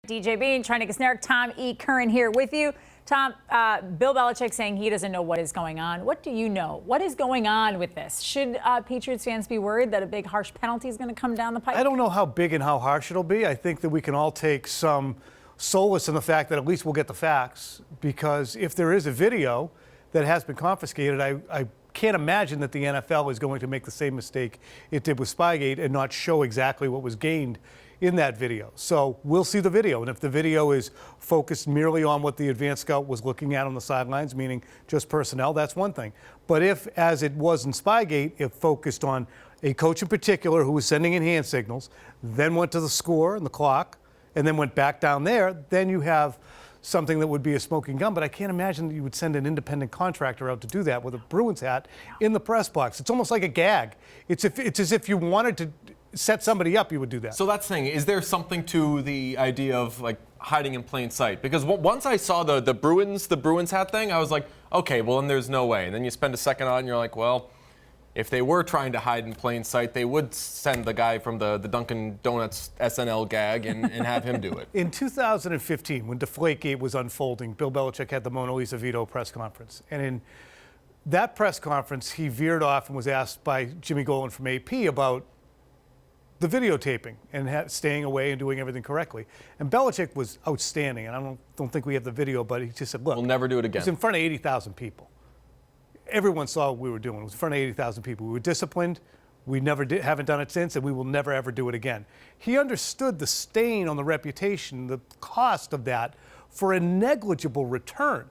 DJ Bean, Trenni, Kusnierek, Tom E. Curran here with you. Tom, Bill Belichick saying he doesn't know what is going on. What do you know? What is going on with this? Should Patriots fans be worried that a big harsh penalty is going to come down the pipe? I don't know how big and how harsh it'll be. I think that we can all take some solace in the fact that at least we'll get the facts, because if there is a video that has been confiscated, I can't imagine that the NFL is going to make the same mistake it did with Spygate and not show exactly what was gained in that video. So we'll see the video, and if the video is focused merely on what the advanced scout was looking at on the sidelines, meaning just personnel, that's one thing. But if, as it was in Spygate, it focused on a coach in particular who was sending in hand signals, then went to the score and the clock, and then went back down there, then you have something that would be a smoking gun. But I can't imagine that you would send an independent contractor out to do that with a Bruins hat in the press box. It's almost like a gag. It's as if you wanted to set somebody up, you would do that. So that's the thing. Is there something to the idea of like hiding in plain sight? Because once I saw the Bruins hat thing, I was like, okay, well then there's no way. And then you spend a second on it and you're like, well, if they were trying to hide in plain sight, they would send the guy from the Dunkin' Donuts SNL gag and have him do it. In 2015, when Deflategate was unfolding, Bill Belichick had the Mona Lisa veto press conference. And in that press conference, he veered off and was asked by Jimmy Golan from AP about the videotaping and staying away and doing everything correctly. And Belichick was outstanding. And I don't think we have the video, but he just said, look, we'll never do it again. It was in front of 80,000 people. Everyone saw what we were doing. It was in front of 80,000 people. We were disciplined. We haven't done it since, and we will never, ever do it again. He understood the stain on the reputation, the cost of that for a negligible return.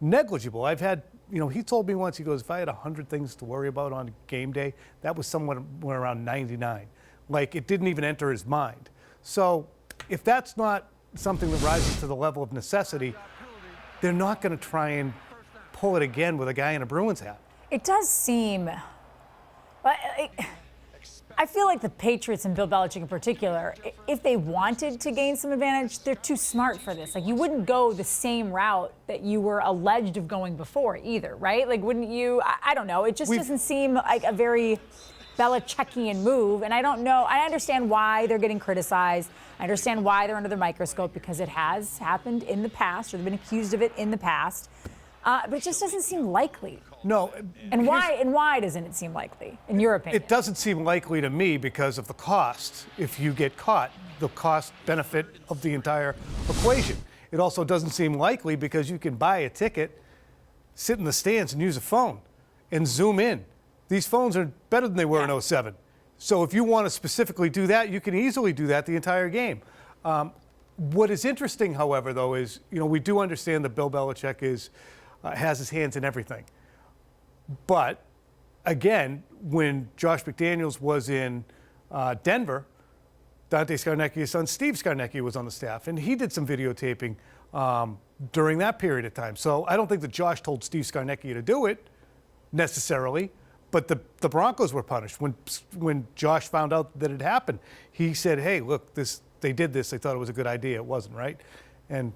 Negligible. He told me once, he goes, if I had 100 things to worry about on game day, that was somewhere around 99. Like, it didn't even enter his mind. So if that's not something that rises to the level of necessity, they're not going to try and pull it again with a guy in a Bruins hat. It does seem, I feel like the Patriots and Bill Belichick in particular, if they wanted to gain some advantage, they're too smart for this. Like, you wouldn't go the same route that you were alleged of going before either, right? Like, wouldn't you? I don't know. It just doesn't seem like a very Belichickian move, and I don't know. I understand why they're getting criticized. I understand why they're under the microscope, because it has happened in the past, or they've been accused of it in the past. But it just doesn't seem likely. No. And why doesn't it seem likely, in your opinion? It doesn't seem likely to me because of the cost. If you get caught, the cost benefit of the entire equation. It also doesn't seem likely because you can buy a ticket, sit in the stands and use a phone and zoom in. These phones are better than they were in 07. So if you want to specifically do that, you can easily do that the entire game. What is interesting, however, though, is, we do understand that Bill Belichick has his hands in everything. But again, when Josh McDaniels was in Denver, Dante Scarnecchia's son, Steve Scarnecchia, was on the staff, and he did some videotaping during that period of time. So I don't think that Josh told Steve Scarnecchia to do it necessarily, but the Broncos were punished. When Josh found out that it happened, he said, hey, look, they did this. They thought it was a good idea. It wasn't, right? And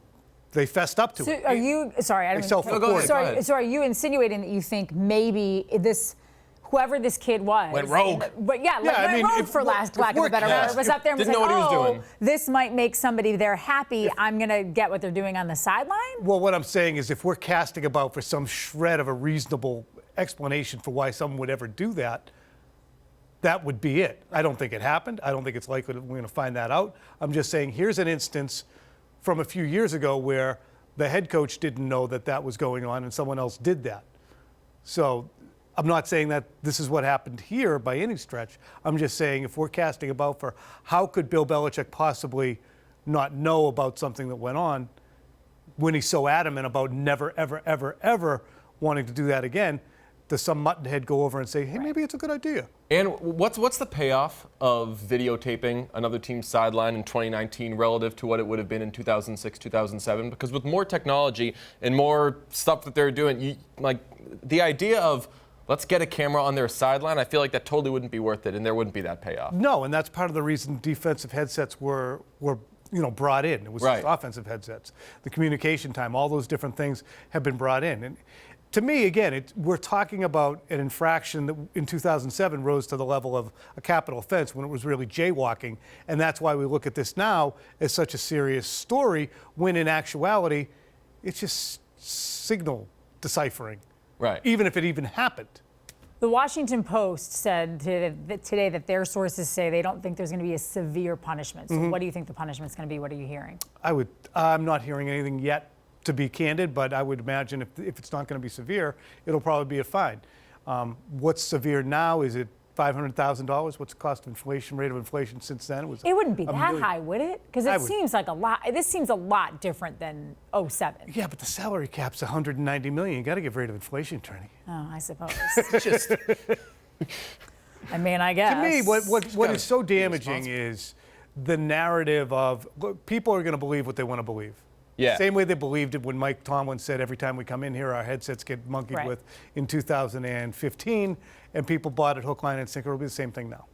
they fessed up to it. Are you, sorry, I don't mean, so are you insinuating that you think maybe whoever this kid was went rogue? Went rogue, for lack of a better word, was up there and was like, this might make somebody there happy. I'm going to get what they're doing on the sideline? Well, what I'm saying is, if we're casting about for some shred of a reasonable explanation for why someone would ever do that, that would be it. I don't think it happened. I don't think it's likely that we're going to find that out. I'm just saying, here's an instance from a few years ago where the head coach didn't know that was going on and someone else did that. So I'm not saying that this is what happened here by any stretch. I'm just saying, if we're casting about for how could Bill Belichick possibly not know about something that went on when he's so adamant about never, ever, ever, ever wanting to do that again, does some muttonhead go over and say, hey, maybe it's a good idea? And what's the payoff of videotaping another team's sideline in 2019 relative to what it would have been in 2006, 2007? Because with more technology and more stuff that they're doing, the idea of let's get a camera on their sideline, I feel like that totally wouldn't be worth it, and there wouldn't be that payoff. No, and that's part of the reason defensive headsets were brought in. It was just offensive headsets. The communication time, all those different things have been brought in. And To me, again, we're talking about an infraction that in 2007 rose to the level of a capital offense when it was really jaywalking. And that's why we look at this now as such a serious story, when in actuality, it's just signal deciphering, Right. even if it even happened. The Washington Post said today that their sources say they don't think there's going to be a severe punishment. So what do you think the punishment's going to be? What are you hearing? I'm not hearing anything yet, to be candid, but I would imagine if it's not going to be severe, it'll probably be a fine. What's severe now? Is it $500,000? What's the cost of inflation, rate of inflation since then? It wouldn't be $1 that million. high, would it? Because it seems like a lot. This seems a lot different than '07. Yeah, but the salary cap's $190 million. You got to give rate of inflation, Trenni. Oh, I suppose. Just I mean, I guess. To me, what gotta is so be damaging responsible. is the narrative of, look, people are going to believe what they want to believe. Yeah. Same way they believed it when Mike Tomlin said every time we come in here, our headsets get monkeyed Right. with in 2015, and people bought it hook, line, and sinker. It'll be the same thing now.